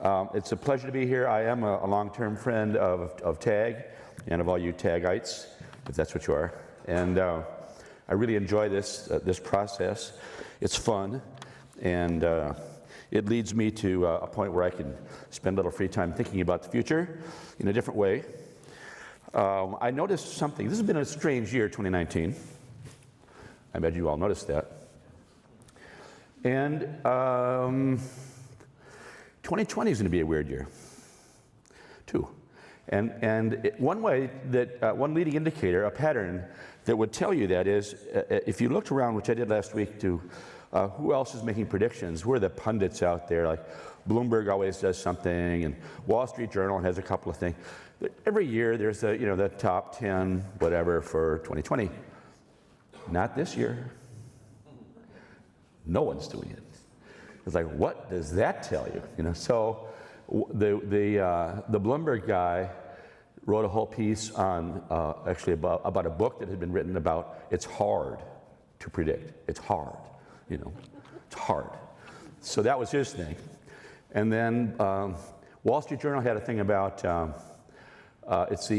It's a pleasure to be here. I am a long-term friend of TAG and of all you TAGites, if that's what you are. And I really enjoy this process. It's fun, and it leads me to a point where I can spend a little free time thinking about the future in a different way. I noticed something. This has been a strange year, 2019. I bet you all noticed that. And 2020 is going to be a weird year, too. And one way that, one leading indicator, a pattern that would tell you that is, if you looked around, which I did last week, to who else is making predictions, who are the pundits out there, like Bloomberg always does something, and Wall Street Journal has a couple of things. Every year there's the top 10, whatever, for 2020. Not this year. No one's doing it. It's like, what does that tell you? So the Bloomberg guy wrote a whole piece on actually about a book that had been written about it's hard to predict. It's hard, it's hard. So that was his thing. And then Wall Street Journal had a thing about it's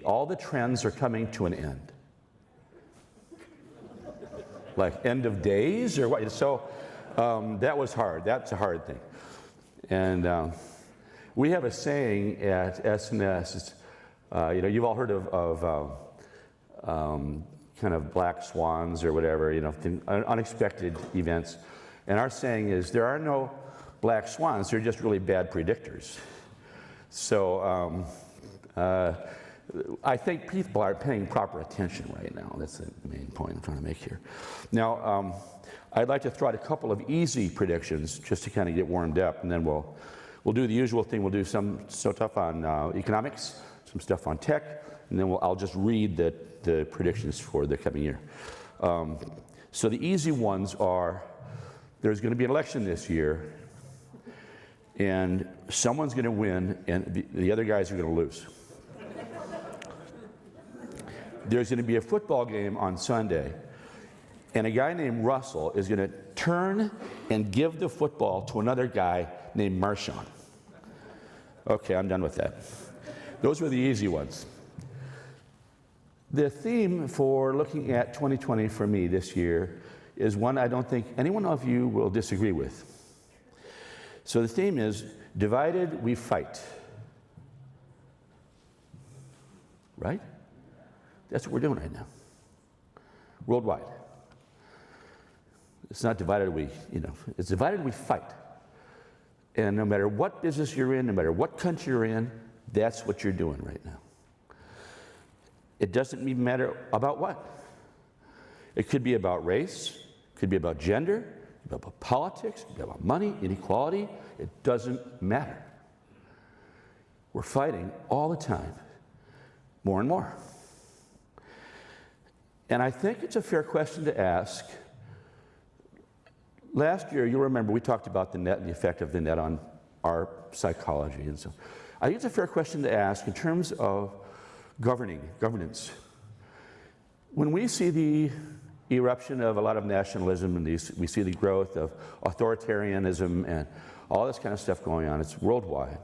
all the trends are coming to an end. Like end of days or what? So that was hard. That's a hard thing. And we have a saying at SNS. You've all heard of kind of black swans or whatever. Unexpected events. And our saying is there are no black swans. They're just really bad predictors. So I think people are paying proper attention right now. That's the main point I'm trying to make here. Now, I'd like to throw out a couple of easy predictions just to kind of get warmed up, and then we'll do the usual thing. We'll do some stuff on economics, some stuff on tech, and then I'll just read the predictions for the coming year. So the easy ones are there's going to be an election this year, and someone's going to win, and the other guys are going to lose. There's going to be a football game on Sunday, and a guy named Russell is going to turn and give the football to another guy named Marshawn. Okay, I'm done with that. Those were the easy ones. The theme for looking at 2020 for me this year is one I don't think any one of you will disagree with. So the theme is, divided we fight. Right? That's what we're doing right now. Worldwide. It's not divided it's divided we fight. And no matter what business you're in, no matter what country you're in, that's what you're doing right now. It doesn't even matter about what. It could be about race, it could be about gender, it could be about politics, it could be about money, inequality. It doesn't matter. We're fighting all the time, more and more. And I think it's a fair question to ask. Last year, you'll remember, we talked about the net and the effect of the net on our psychology. And so I think it's a fair question to ask in terms of governance. When we see the eruption of a lot of nationalism and we see the growth of authoritarianism and all this kind of stuff going on, it's worldwide.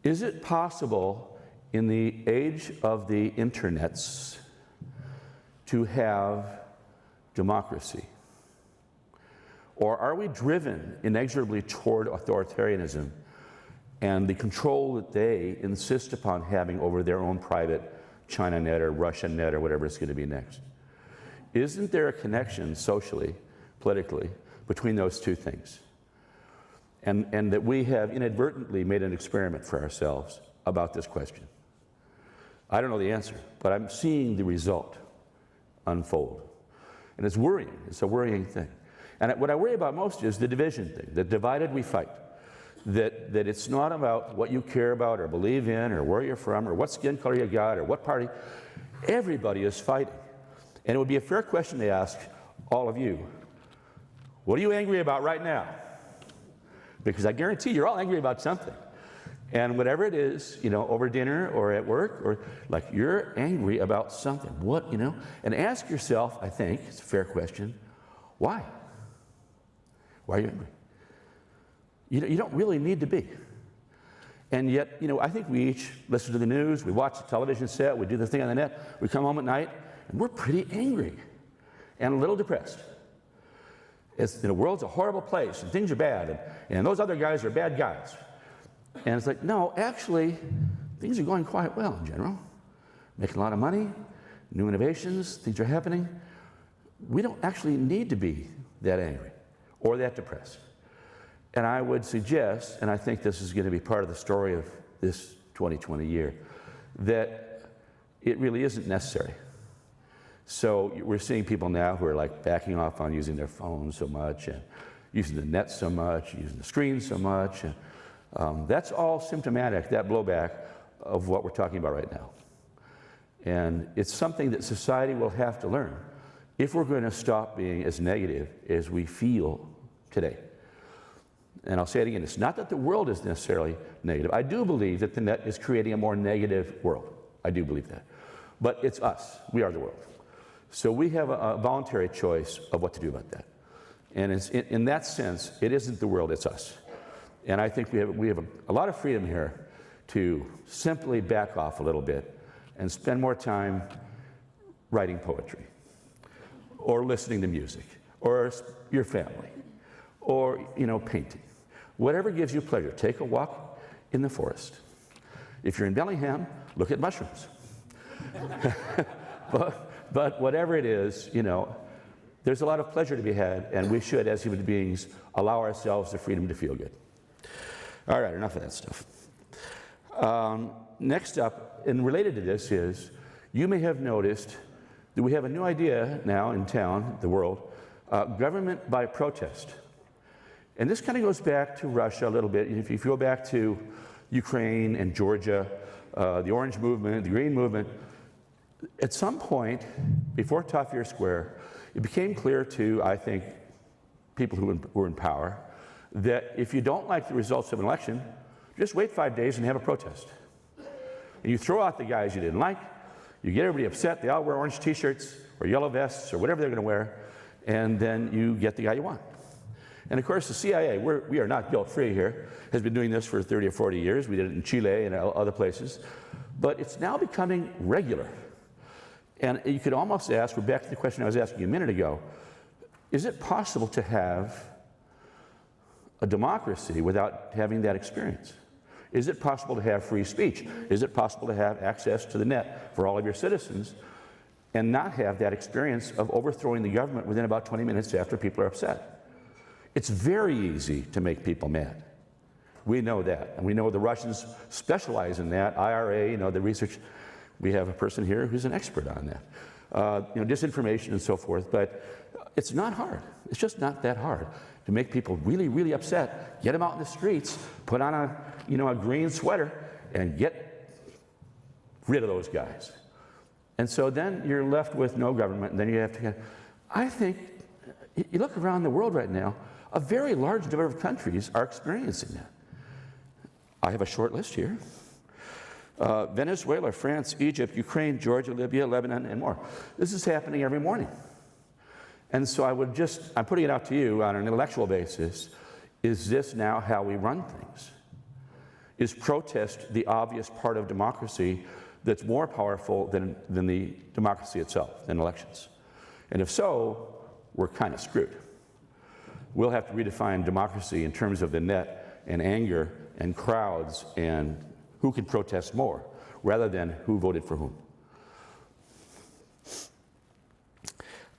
Is it possible in the age of the internets to have democracy? Or are we driven inexorably toward authoritarianism and the control that they insist upon having over their own private China net or Russian net or whatever it's going to be next? Isn't there a connection socially, politically, between those two things? And that we have inadvertently made an experiment for ourselves about this question. I don't know the answer, but I'm seeing the result unfold. And it's worrying. It's a worrying thing. And what I worry about most is the division thing, the divided we fight. That it's not about what you care about or believe in or where you're from or what skin color you got or what party. Everybody is fighting. And it would be a fair question to ask all of you, what are you angry about right now? Because I guarantee you're all angry about something. And whatever it is, over dinner or at work, or like you're angry about something. What, And ask yourself, I think, it's a fair question, why? Why are you angry? You don't really need to be. And yet, I think we each listen to the news, we watch the television set, we do the thing on the net, we come home at night, and we're pretty angry and a little depressed. The world's a horrible place, and things are bad, and those other guys are bad guys. And it's like, no, actually, things are going quite well in general. Making a lot of money, new innovations, things are happening. We don't actually need to be that angry or that depressed. And I would suggest, and I think this is going to be part of the story of this 2020 year, that it really isn't necessary. So we're seeing people now who are like backing off on using their phones so much and using the net so much, using the screen so much. And that's all symptomatic, that blowback of what we're talking about right now. And it's something that society will have to learn if we're going to stop being as negative as we feel today. And I'll say it again, it's not that the world is necessarily negative. I do believe that the net is creating a more negative world. I do believe that. But it's us. We are the world. So we have a voluntary choice of what to do about that. And in that sense, it isn't the world, it's us. And I think we have a lot of freedom here to simply back off a little bit and spend more time writing poetry or listening to music or your family or, painting. Whatever gives you pleasure. Take a walk in the forest. If you're in Bellingham, look at mushrooms. But whatever it is, there's a lot of pleasure to be had, and we should, as human beings, allow ourselves the freedom to feel good. All right, enough of that stuff. Next up, and related to this is, you may have noticed that we have a new idea now in town, the world, government by protest. And this kind of goes back to Russia a little bit. If you go back to Ukraine and Georgia, the Orange Movement, the Green Movement, at some point, before Tahrir Square, it became clear to, I think, people who were in power, that if you don't like the results of an election, just wait 5 days and have a protest. And you throw out the guys you didn't like, you get everybody upset, they all wear orange t-shirts or yellow vests or whatever they're going to wear, and then you get the guy you want. And of course, the CIA, we are not guilt-free here, has been doing this for 30 or 40 years. We did it in Chile and other places. But it's now becoming regular. And you could almost ask, we're back to the question I was asking you a minute ago, is it possible to have a democracy without having that experience? Is it possible to have free speech? Is it possible to have access to the net for all of your citizens and not have that experience of overthrowing the government within about 20 minutes after people are upset? It's very easy to make people mad. We know that. And we know the Russians specialize in that. IRA, the research. We have a person here who's an expert on that. Disinformation and so forth. But it's not hard. It's just not that hard to make people really, really upset. Get them out in the streets, put on a green sweater, and get rid of those guys. And so then you're left with no government, and then you have to I think, you look around the world right now, a very large number of countries are experiencing that. I have a short list here. Venezuela, France, Egypt, Ukraine, Georgia, Libya, Lebanon, and more. This is happening every morning. And so I'm putting it out to you on an intellectual basis, is this now how we run things? Is protest the obvious part of democracy that's more powerful than the democracy itself, than elections? And if so, we're kind of screwed. We'll have to redefine democracy in terms of the net and anger and crowds and who can protest more, rather than who voted for whom.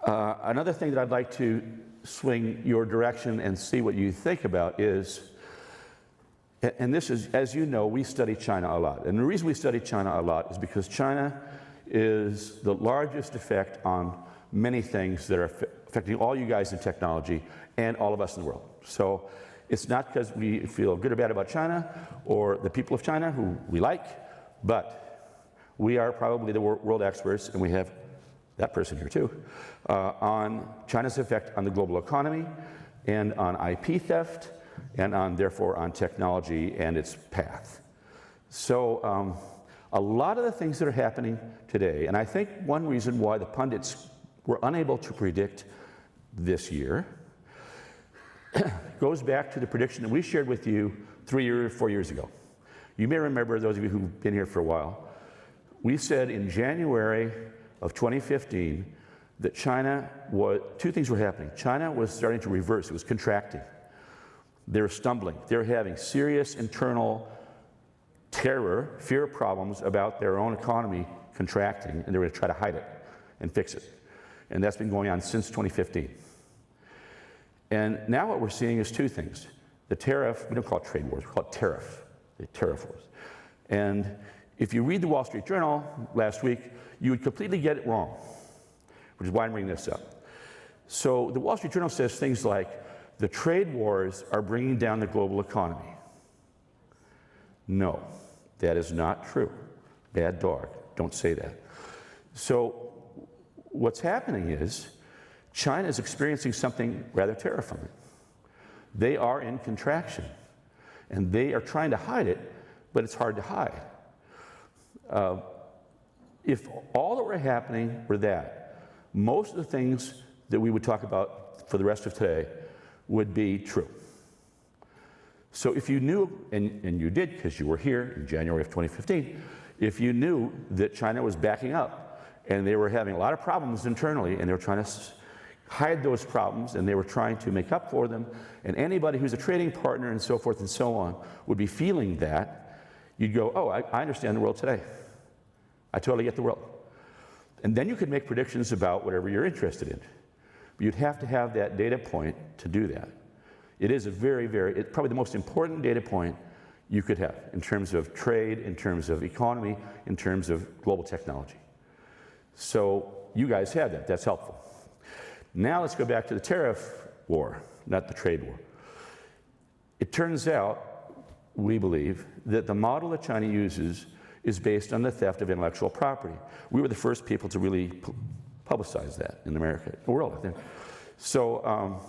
Another thing that I'd like to swing your direction and see what you think about is, and this is, as you know, we study China a lot. And the reason we study China a lot is because China is the largest effect on many things that are affecting all you guys in technology and all of us in the world. So it's not because we feel good or bad about China or the people of China who we like, but we are probably the world experts, and we have that person here too, on China's effect on the global economy and on IP theft and therefore on technology and its path. So a lot of the things that are happening today, and I think one reason why the pundits were unable to predict this year goes back to the prediction that we shared with you 4 years ago. You may remember, those of you who've been here for a while, we said in January of 2015 that two things were happening. China was starting to reverse, it was contracting. They were stumbling. They were having serious internal terror, fear problems about their own economy contracting, and they were going to try to hide it and fix it. And that's been going on since 2015. And now what we're seeing is two things. The tariff, we don't call it trade wars, we call it tariff, the tariff wars. And if you read the Wall Street Journal last week, you would completely get it wrong, which is why I'm bringing this up. So the Wall Street Journal says things like, the trade wars are bringing down the global economy. No, that is not true. Bad dog, don't say that. So what's happening is China is experiencing something rather terrifying. They are in contraction, and they are trying to hide it, but it's hard to hide. If all that were happening were that, most of the things that we would talk about for the rest of today would be true. So if you knew, and you did because you were here in January of 2015, if you knew that China was backing up and they were having a lot of problems internally and they were trying to hide those problems and they were trying to make up for them, and anybody who's a trading partner and so forth and so on would be feeling that, you'd go, oh, I understand the world today. I totally get the world. And then you could make predictions about whatever you're interested in. But you'd have to have that data point to do that. It is a it's probably the most important data point you could have in terms of trade, in terms of economy, in terms of global technology. So you guys have that, that's helpful. Now let's go back to the tariff war, not the trade war. It turns out, we believe, that the model that China uses is based on the theft of intellectual property. We were the first people to really publicize that in America, the world, I think. So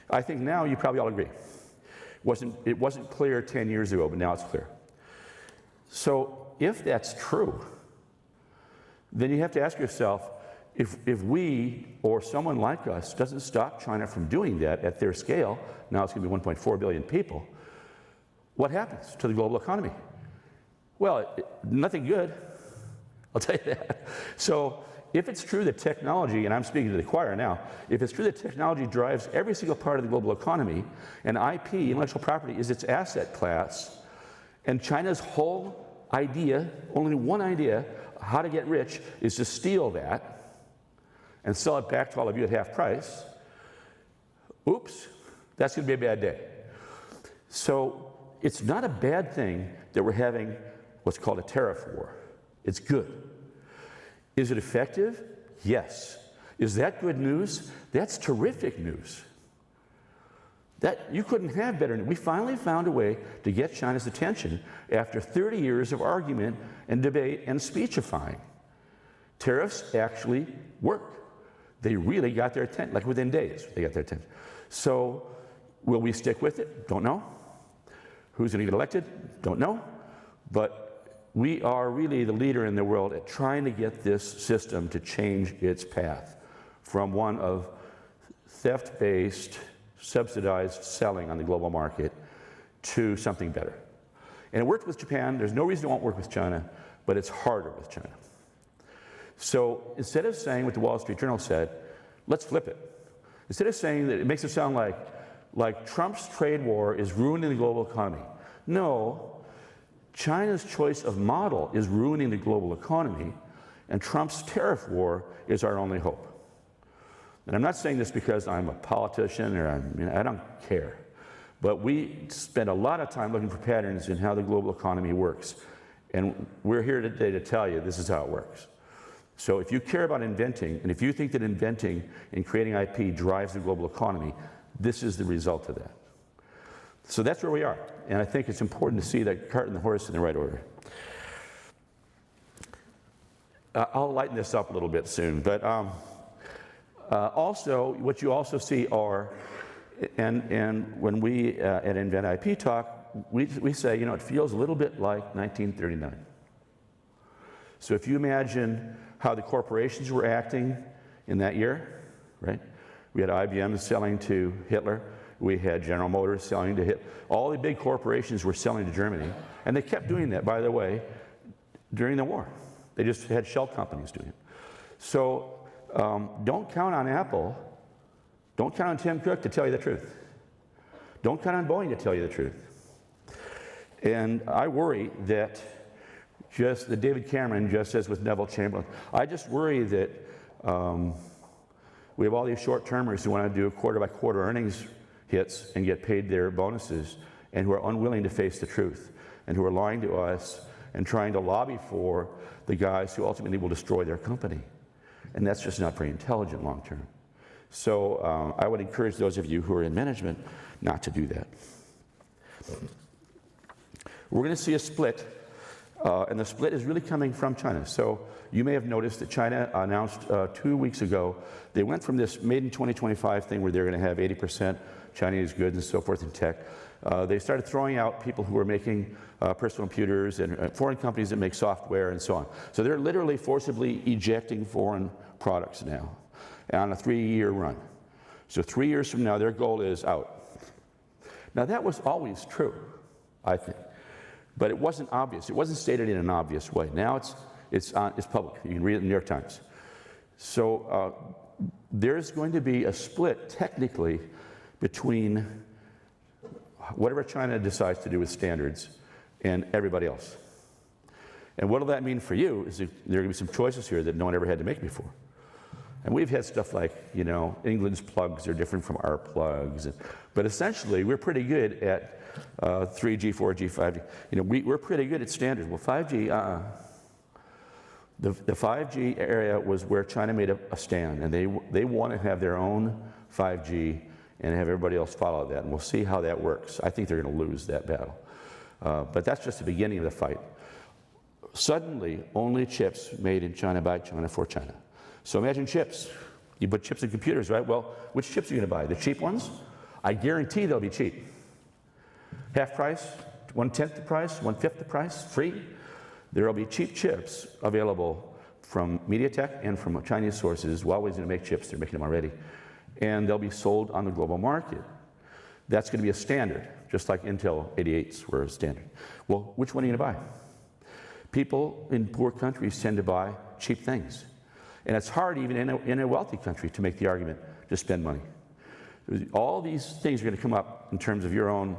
I think now you probably all agree. It wasn't clear 10 years ago, but now it's clear. So if that's true, then you have to ask yourself, if we or someone like us doesn't stop China from doing that at their scale, now it's going to be 1.4 billion people, what happens to the global economy? Well, nothing good, I'll tell you that. So if it's true that technology, and I'm speaking to the choir now, if it's true that technology drives every single part of the global economy, and IP, intellectual property, is its asset class, and China's whole idea, only one idea, how to get rich, is to steal that and sell it back to all of you at half price, oops, that's going to be a bad day. So it's not a bad thing that we're having what's called a tariff war. It's good. Is it effective? Yes. Is that good news? That's terrific news. That you couldn't have better news. We finally found a way to get China's attention after 30 years of argument and debate and speechifying. Tariffs actually work. They really got their attention, like within days, they got their attention. So will we stick with it? Don't know. Who's going to get elected? Don't know. But we are really the leader in the world at trying to get this system to change its path from one of theft-based, subsidized selling on the global market to something better. And it worked with Japan. There's no reason it won't work with China, but it's harder with China. So instead of saying what the Wall Street Journal said, let's flip it. Instead of saying that, it makes it sound like Trump's trade war is ruining the global economy. No, China's choice of model is ruining the global economy, and Trump's tariff war is our only hope. And I'm not saying this because I'm a politician or I don't care. But we spend a lot of time looking for patterns in how the global economy works. And we're here today to tell you this is how it works. So if you care about inventing, and if you think that inventing and creating IP drives the global economy, this is the result of that. So that's where we are. And I think it's important to see that cart and the horse in the right order. I'll lighten this up a little bit soon. But also, what you also see are, and when we at Invent IP talk, we say, it feels a little bit like 1939. So if you imagine how the corporations were acting in that year, right? We had IBM selling to Hitler, We had General Motors selling to all the big corporations were selling to Germany, and they kept doing that, by the way, during the war. They just had shell companies doing it. So don't count on Apple. Don't count on Tim Cook to tell you the truth. Don't count on Boeing to tell you the truth. And I worry that just that David Cameron, just as with Neville Chamberlain, I just worry that we have all these short-termers who want to do quarter-by-quarter earnings hits and get paid their bonuses, and who are unwilling to face the truth, and who are lying to us and trying to lobby for the guys who ultimately will destroy their company. And that's just not very intelligent long-term. So I would encourage those of you who are in management not to do that. We're going to see a split, and the split is really coming from China. So you may have noticed that China announced 2 weeks ago, they went from this made in 2025 thing where they're going to have 80% Chinese goods and so forth in tech. They started throwing out people who were making personal computers and foreign companies that make software and so on. So they're literally forcibly ejecting foreign products now on a 3-year run. So 3 years from now, their goal is out. Now that was always true, I think, but it wasn't obvious. It wasn't stated in an obvious way. Now it's public. You can read it in the New York Times. So there's going to be a split, technically, between whatever China decides to do with standards and everybody else. And what will that mean for you is that there are going to be some choices here that no one ever had to make before. And we've had stuff like, you know, England's plugs are different from our plugs. But essentially, we're pretty good at 3G, 4G, 5G. You know, we're pretty good at standards. Well, 5G, The 5G area was where China made a stand, and they want to have their own 5G and have everybody else follow that. And we'll see how that works. I think they're going to lose that battle. But that's just the beginning of the fight. Suddenly, only chips made in China by China for China. So imagine chips. You put chips in computers, right? Well, which chips are you going to buy? The cheap ones? I guarantee they'll be cheap. Half price, 1/10 the price, 1/5 the price, free. There will be cheap chips available from MediaTek and from Chinese sources. Huawei's going to make chips. They're making them already. And they'll be sold on the global market. That's going to be a standard, just like Intel 88s were a standard. Well, which one are you going to buy? People in poor countries tend to buy cheap things. And it's hard even in a wealthy country to make the argument to spend money. All these things are going to come up in terms of your own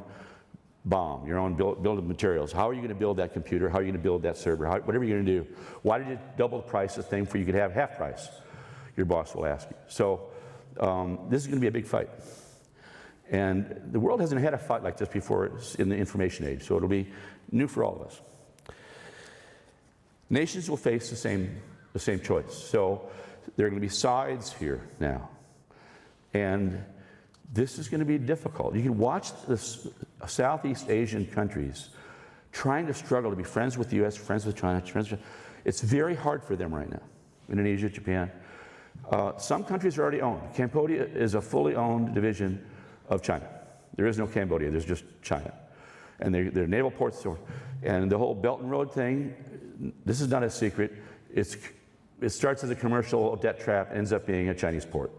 BOM, your own build of materials. How are you going to build that computer? How are you going to build that server? Whatever you're going to do. Why did you double the price of the thing for you could have half price? Your boss will ask you. So this is going to be a big fight. And the world hasn't had a fight like this before in the information age, so it'll be new for all of us. Nations will face the same choice. So there are going to be sides here now. And this is going to be difficult. You can watch the Southeast Asian countries trying to struggle to be friends with the U.S., friends with China, It's very hard for them right now. Indonesia, Japan. Some countries are already owned. Cambodia is a fully owned division of China. There is no Cambodia, there's just China. And their naval ports, and the whole Belt and Road thing, this is not a secret. It starts as a commercial debt trap, ends up being a Chinese port.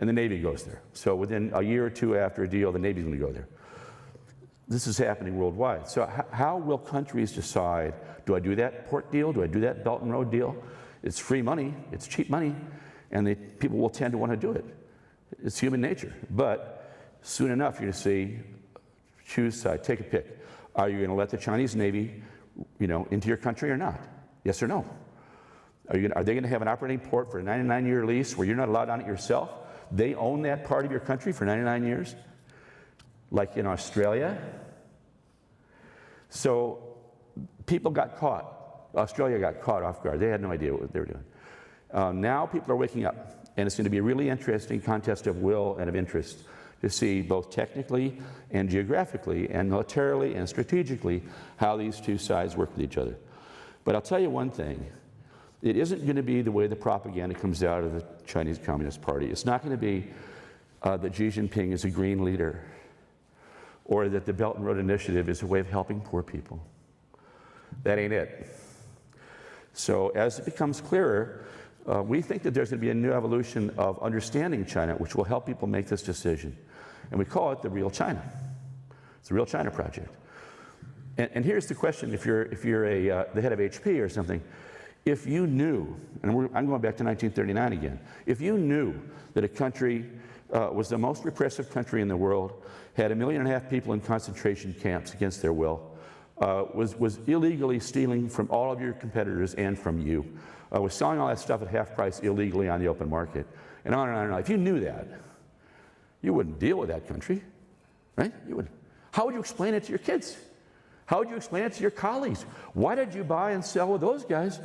And the Navy goes there. So within a year or two after a deal, the Navy's going to go there. This is happening worldwide. So how will countries decide, do I do that port deal? Do I do that Belt and Road deal? It's free money, it's cheap money, and people will tend to want to do it. It's human nature. But soon enough, you're going to see, choose side, take a pick. Are you going to let the Chinese Navy, into your country or not? Yes or no? Are they going to have an operating port for a 99-year lease where you're not allowed on it yourself? They own that part of your country for 99 years? Like in Australia? So people got caught. Australia got caught off guard. They had no idea what they were doing. Now people are waking up, and it's going to be a really interesting contest of will and of interest to see both technically and geographically and militarily and strategically how these two sides work with each other. But I'll tell you one thing. It isn't going to be the way the propaganda comes out of the Chinese Communist Party. It's not going to be that Xi Jinping is a green leader or that the Belt and Road Initiative is a way of helping poor people. That ain't it. So as it becomes clearer, we think that there's going to be a new evolution of understanding China, which will help people make this decision. And we call it the Real China. It's the Real China Project. And here's the question, if you're the head of HP or something, if you knew, and I'm going back to 1939 again, if you knew that a country was the most repressive country in the world, had 1.5 million people in concentration camps against their will, was illegally stealing from all of your competitors and from you, was selling all that stuff at half price illegally on the open market, and on and on and on. If you knew that, you wouldn't deal with that country, right? You wouldn't. How would you explain it to your kids? How would you explain it to your colleagues? Why did you buy and sell with those guys?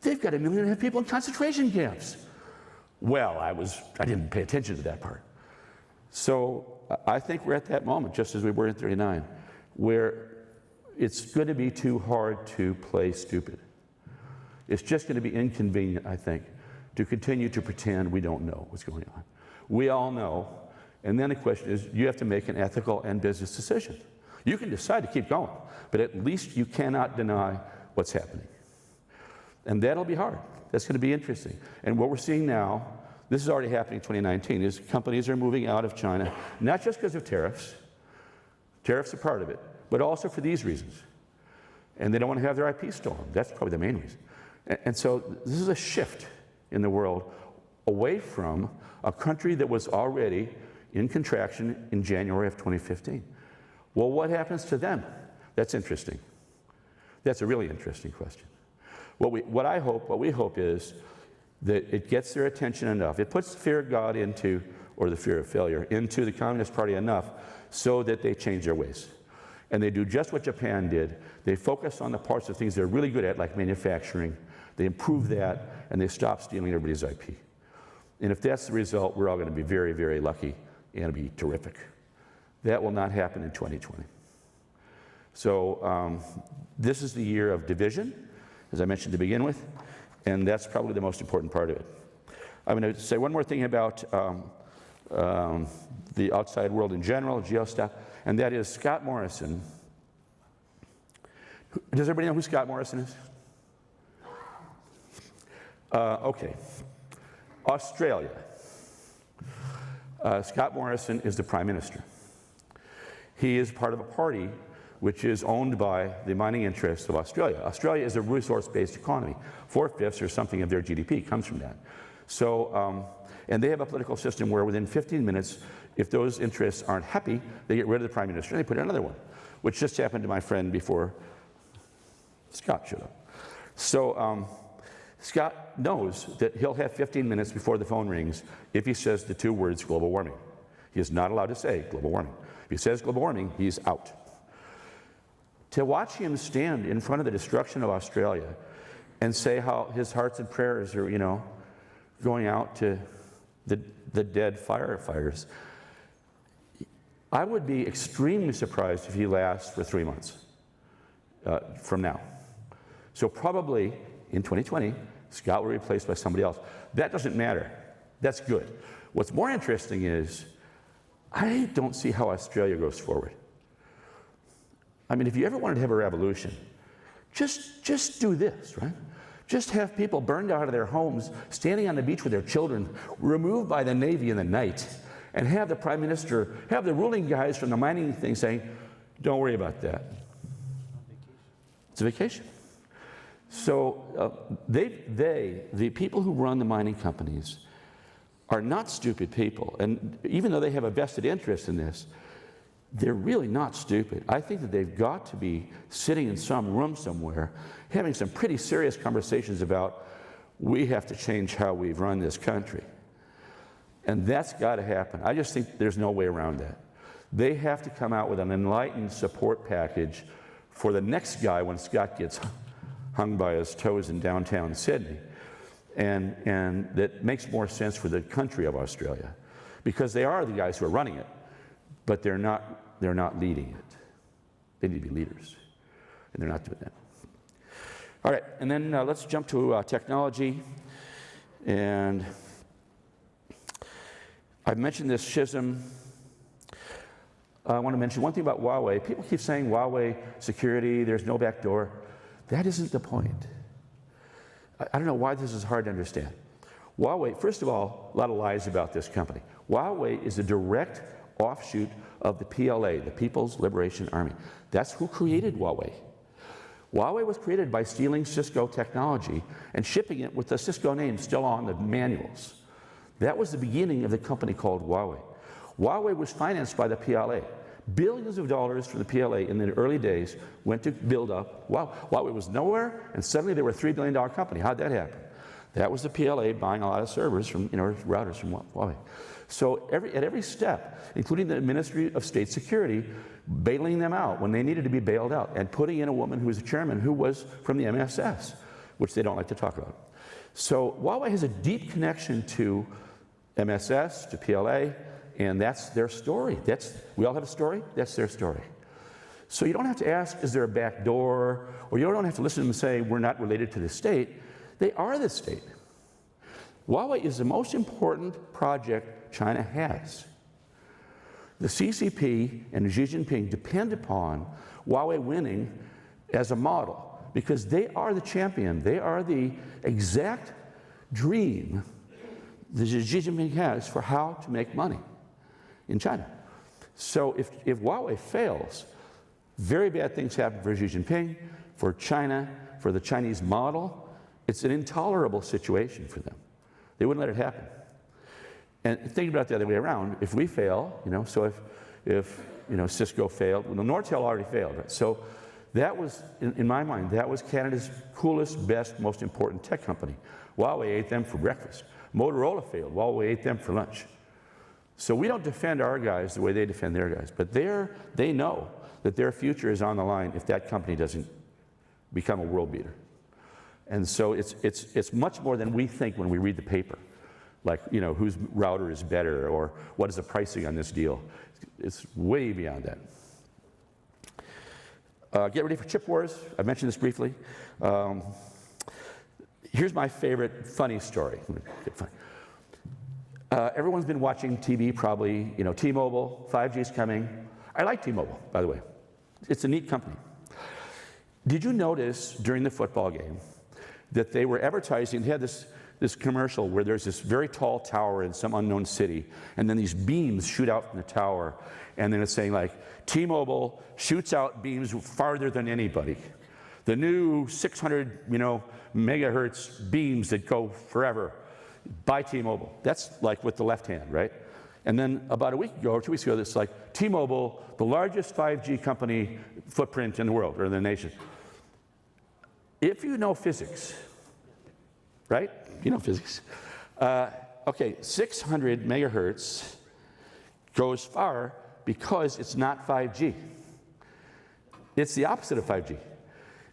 They've got 1.5 million people in concentration camps. Well, I didn't pay attention to that part. So I think we're at that moment, just as we were in 39, where it's going to be too hard to play stupid. It's just going to be inconvenient, I think, to continue to pretend we don't know what's going on. We all know, and then the question is, you have to make an ethical and business decision. You can decide to keep going, but at least you cannot deny what's happening. And that'll be hard. That's going to be interesting. And what we're seeing now, this is already happening in 2019, is companies are moving out of China, not just because of tariffs. Tariffs are part of it, but also for these reasons. And they don't want to have their IP stolen. That's probably the main reason. And so this is a shift in the world away from a country that was already in contraction in January of 2015. Well, what happens to them? That's interesting. That's a really interesting question. What we hope is that it gets their attention enough. It puts the fear of God into, or the fear of failure, into the Communist Party enough so that they change their ways. And they do just what Japan did. They focus on the parts of things they're really good at, like manufacturing. They improve that, and they stop stealing everybody's IP. And if that's the result, we're all going to be very, very lucky, and it'll be terrific. That will not happen in 2020. So this is the year of division, as I mentioned to begin with, and that's probably the most important part of it. I'm going to say one more thing about the outside world in general, geo stuff, and that is Scott Morrison. Does everybody know who Scott Morrison is? Okay. Australia. Scott Morrison is the Prime Minister. He is part of a party which is owned by the mining interests of Australia. Australia is a resource-based economy. 4/5 or something of their GDP comes from that. So, and they have a political system where within 15 minutes, if those interests aren't happy, they get rid of the Prime Minister and they put in another one, which just happened to my friend before Scott showed up. So Scott knows that he'll have 15 minutes before the phone rings if he says the 2 words global warming. He is not allowed to say global warming. If he says global warming, he's out. To watch him stand in front of the destruction of Australia and say how his hearts and prayers are, going out to the dead firefighters, I would be extremely surprised if he lasts for 3 months from now. So probably in 2020, Scott will be replaced by somebody else. That doesn't matter. That's good. What's more interesting is I don't see how Australia goes forward. I mean, if you ever wanted to have a revolution, just do this, right? Just have people burned out of their homes, standing on the beach with their children, removed by the Navy in the night, and have the Prime Minister, have the ruling guys from the mining thing saying, don't worry about that. It's a vacation. So the people who run the mining companies are not stupid people. And even though they have a vested interest in this, they're really not stupid. I think that they've got to be sitting in some room somewhere, having some pretty serious conversations about, we have to change how we've run this country. And that's got to happen. I just think there's no way around that. They have to come out with an enlightened support package for the next guy when Scott gets hung by his toes in downtown Sydney. And that makes more sense for the country of Australia. Because they are the guys who are running it, but they're not leading it. They need to be leaders, and they're not doing that. All right, and then let's jump to technology. And I've mentioned this schism. I want to mention one thing about Huawei. People keep saying Huawei security, there's no back door. That isn't the point. I don't know why this is hard to understand. Huawei, first of all, a lot of lies about this company. Huawei is a direct offshoot of the PLA, the People's Liberation Army. That's who created Huawei. Huawei was created by stealing Cisco technology and shipping it with the Cisco name still on the manuals. That was the beginning of the company called Huawei. Huawei was financed by the PLA. Billions of dollars from the PLA in the early days went to build up. Huawei was nowhere, and suddenly they were a $3 billion company. How'd that happen? That was the PLA buying a lot of servers from, routers from Huawei. So at every step, including the Ministry of State Security, bailing them out when they needed to be bailed out, and putting in a woman who was a chairman who was from the MSS, which they don't like to talk about. So Huawei has a deep connection to MSS, to PLA, and that's their story. We all have a story, that's their story. So you don't have to ask, is there a back door? Or you don't have to listen to them say, we're not related to the state. They are the state. Huawei is the most important project China has. The CCP and Xi Jinping depend upon Huawei winning as a model because they are the champion. They are the exact dream that Xi Jinping has for how to make money in China. So if Huawei fails, very bad things happen for Xi Jinping, for China, for the Chinese model. It's an intolerable situation for them. They wouldn't let it happen. And think about it the other way around. If we fail, so if Cisco failed, well, Nortel already failed, right? So that was, in my mind, that was Canada's coolest, best, most important tech company. Huawei ate them for breakfast. Motorola failed. Huawei ate them for lunch. So we don't defend our guys the way they defend their guys, but they know that their future is on the line if that company doesn't become a world beater. And so it's much more than we think when we read the paper, like whose router is better or what is the pricing on this deal. It's way beyond that. Get ready for chip wars. I mentioned this briefly. Here's my favorite funny story. Everyone's been watching TV probably, T-Mobile, 5G's coming. I like T-Mobile, by the way. It's a neat company. Did you notice during the football game that they were advertising, they had this commercial where there's this very tall tower in some unknown city, and then these beams shoot out from the tower, and then it's saying like, T-Mobile shoots out beams farther than anybody. The new 600, megahertz beams that go forever by T-Mobile. That's like with the left hand, right? And then about a week ago or 2 weeks ago, it's like T-Mobile, the largest 5G company footprint in the world or in the nation. If you know physics, right? You know physics. Okay, 600 megahertz goes far because it's not 5G. It's the opposite of 5G.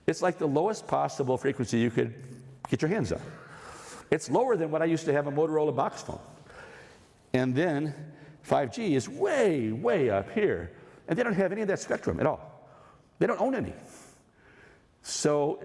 It's like the lowest possible frequency you could get your hands on. It's lower than what I used to have a Motorola box phone. And then 5G is way, way up here. And they don't have any of that spectrum at all. They don't own any. So,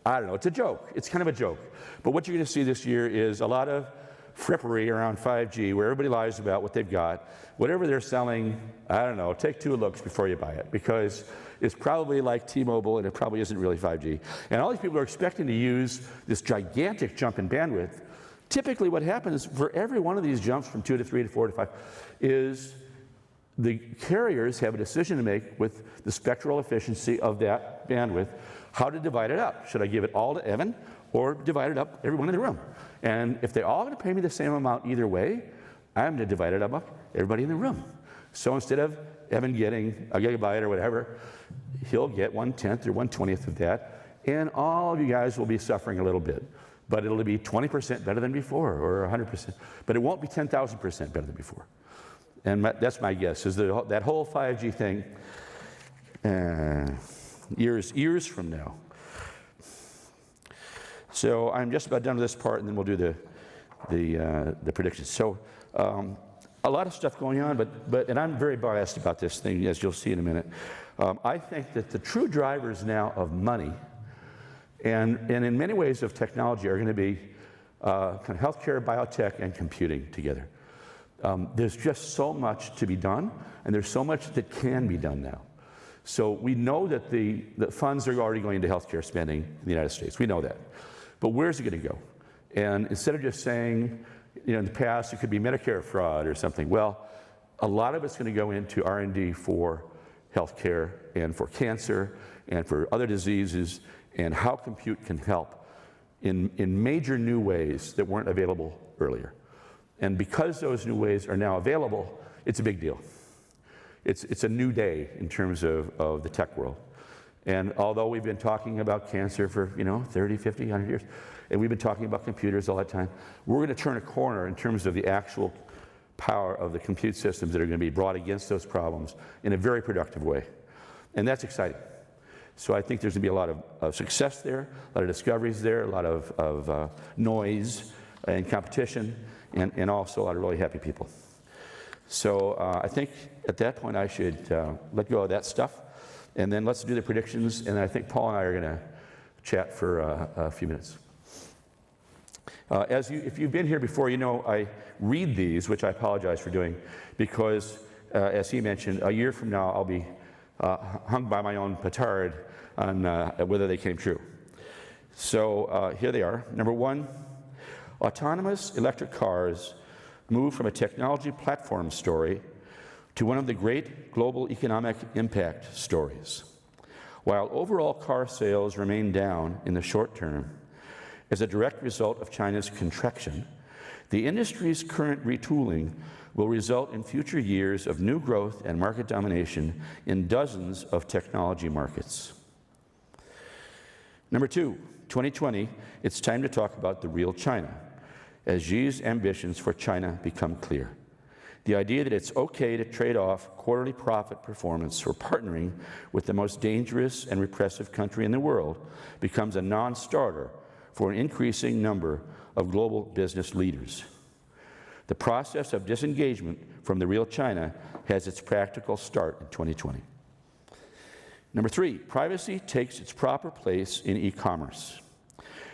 I don't know, it's a joke. It's kind of a joke. But what you're going to see this year is a lot of frippery around 5G where everybody lies about what they've got. Whatever they're selling, I don't know, take 2 looks before you buy it because it's probably like T-Mobile and it probably isn't really 5G. And all these people are expecting to use this gigantic jump in bandwidth. Typically what happens for every one of these jumps from 2 to 3 to 4 to 5 is the carriers have a decision to make with the spectral efficiency of that bandwidth, how to divide it up. Should I give it all to Evan or divide it up everyone in the room? And if they're all going to pay me the same amount either way, I'm going to divide it up everybody in the room. So instead of Evan getting a gigabyte or whatever, he'll get 1/10 or 1/20 of that, and all of you guys will be suffering a little bit. But it'll be 20% better than before, or 100%. But it won't be 10,000% better than before. And that's my guess, is that whole 5G thing, years from now. So I'm just about done with this part, and then we'll do the predictions. So a lot of stuff going on, and I'm very biased about this thing, as you'll see in a minute. I think that the true drivers now of money, and in many ways of technology, are going to be kind of healthcare, biotech, and computing together. There's just so much to be done, and there's so much that can be done now. So we know that the funds are already going into healthcare spending in the United States. We know that. But where's it going to go? And instead of just saying, in the past it could be Medicare fraud or something, well, A lot of it's going to go into R&D for healthcare and for cancer and for other diseases, and how compute can help in major new ways that weren't available earlier. And because those new ways are now available, it's a big deal. It's a new day in terms of the tech world. And although we've been talking about cancer for 30, 50, 100 years, and we've been talking about computers all that time, we're going to turn a corner in terms of the actual power of the compute systems that are going to be brought against those problems in a very productive way. And that's exciting. So I think there's going to be a lot of success there, a lot of discoveries there, a lot of noise and competition, and also a lot of really happy people. So I think at that point I should let go of that stuff, and then let's do the predictions, and I think Paul and I are going to chat for a few minutes. If you've been here before, you know I read these, which I apologize for doing, because as he mentioned, a year from now I'll be hung by my own petard on whether they came true. So here they are. Number one, autonomous electric cars move from a technology platform story to one of the great global economic impact stories. While overall car sales remain down in the short term as a direct result of China's contraction, the industry's current retooling will result in future years of new growth and market domination in dozens of technology markets. Number two, 2020, it's time to talk about the real China, as Xi's ambitions for China become clear. The idea that it's okay to trade off quarterly profit performance for partnering with the most dangerous and repressive country in the world becomes a non-starter for an increasing number of global business leaders. The process of disengagement from the real China has its practical start in 2020. Number three, privacy takes its proper place in e-commerce.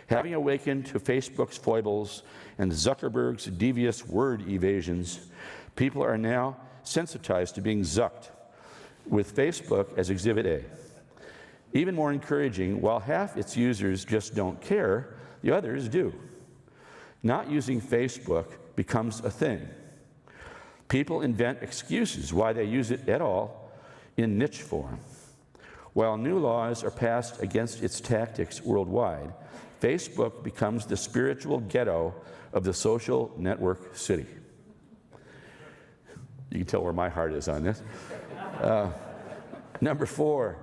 Having awakened to Facebook's foibles and Zuckerberg's devious word evasions, people are now sensitized to being zucked, with Facebook as Exhibit A. Even more encouraging, while half its users just don't care, the others do. Not using Facebook becomes a thing. People invent excuses why they use it at all in niche form. While new laws are passed against its tactics worldwide, Facebook becomes the spiritual ghetto of the social network city. You can tell where my heart is on this. Number four,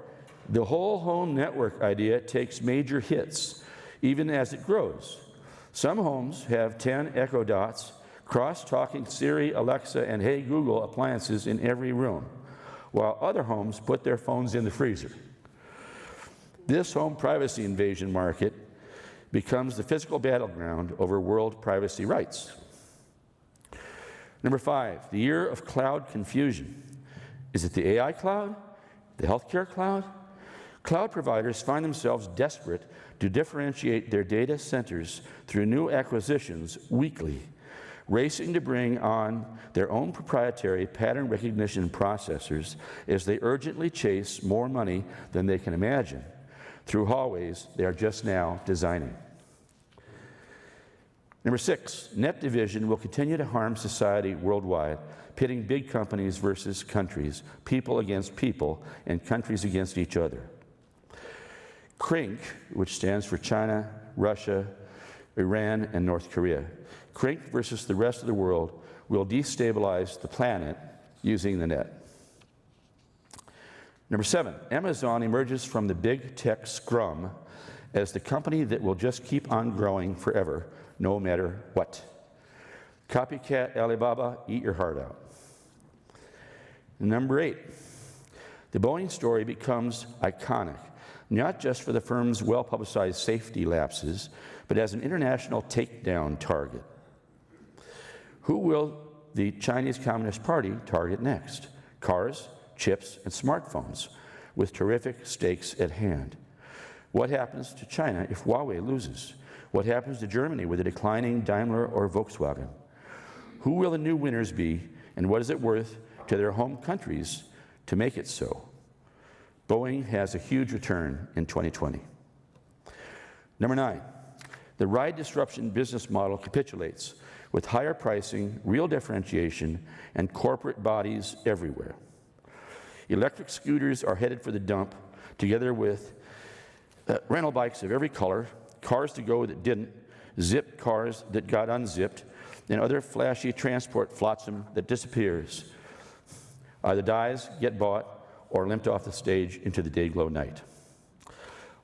the whole home network idea takes major hits, even as it grows. Some homes have 10 Echo Dots, cross-talking Siri, Alexa, and Hey Google appliances in every room, while other homes put their phones in the freezer. This home privacy invasion market becomes the physical battleground over world privacy rights. Number five, the year of cloud confusion. Is it the AI cloud? The healthcare cloud? Cloud providers find themselves desperate to differentiate their data centers through new acquisitions weekly, racing to bring on their own proprietary pattern recognition processors as they urgently chase more money than they can imagine through Huawei's they are just now designing. Number six, net division will continue to harm society worldwide, pitting big companies versus countries, people against people, and countries against each other. CRINC, which stands for China, Russia, Iran, and North Korea. CRINC versus the rest of the world will destabilize the planet using the net. Number seven, Amazon emerges from the big tech scrum as the company that will just keep on growing forever, no matter what. Copycat Alibaba, eat your heart out. Number eight, the Boeing story becomes iconic, not just for the firm's well-publicized safety lapses, but as an international takedown target. Who will the Chinese Communist Party target next? Cars, chips, and smartphones, with terrific stakes at hand. What happens to China if Huawei loses? What happens to Germany with a declining Daimler or Volkswagen? Who will the new winners be, and what is it worth to their home countries to make it so? Boeing has a huge return in 2020. Number nine, the ride disruption business model capitulates with higher pricing, real differentiation, and corporate bodies everywhere. Electric scooters are headed for the dump, together with rental bikes of every color, cars to go that didn't, zipped cars that got unzipped, and other flashy transport flotsam that disappears, either dies, get bought, or limped off the stage into the day-glow night.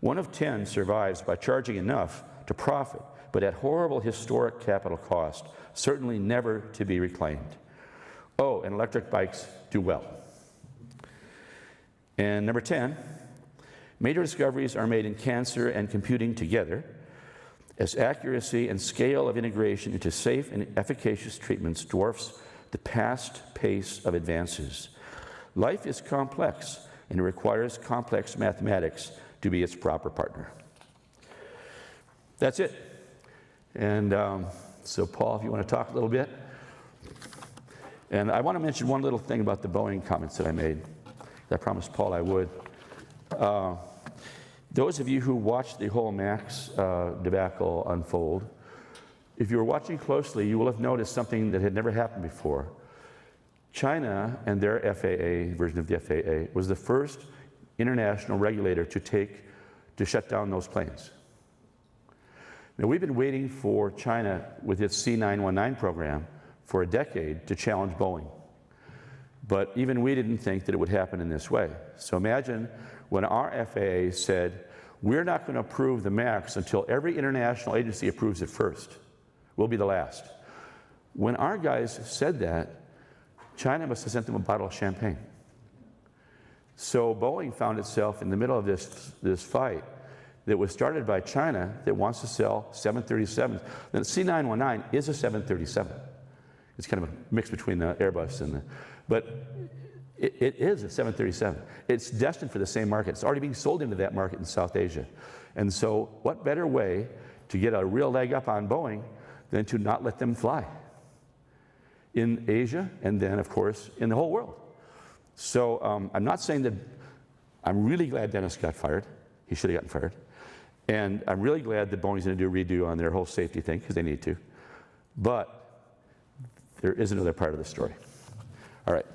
1 of 10 survives by charging enough to profit, but at horrible historic capital cost, certainly never to be reclaimed. Oh, and electric bikes do well. And number 10, major discoveries are made in cancer and computing together, as accuracy and scale of integration into safe and efficacious treatments dwarfs the past pace of advances. Life is complex, and it requires complex mathematics to be its proper partner. That's it. And so, Paul, if you want to talk a little bit. And I want to mention one little thing about the Boeing comments that I made. I promised Paul I would. Those of you who watched the whole MAX debacle unfold, if you were watching closely, you will have noticed something that had never happened before. China and their FAA, version of the FAA, was the first international regulator to shut down those planes. Now, we've been waiting for China with its C919 program for a decade to challenge Boeing. But even we didn't think that it would happen in this way. So imagine when our FAA said, we're not going to approve the MAX until every international agency approves it first. We'll be the last. When our guys said that, China must have sent them a bottle of champagne. So Boeing found itself in the middle of this fight that was started by China that wants to sell 737s. The C919 is a 737. It's kind of a mix between the Airbus and the... But it is a 737. It's destined for the same market. It's already being sold into that market in South Asia. And so what better way to get a real leg up on Boeing than to not let them fly in Asia and then, of course, in the whole world. So I'm not saying that... I'm really glad Dennis got fired. He should have gotten fired. And I'm really glad that Boeing's going to do a redo on their whole safety thing, because they need to. But there is another part of the story. All right.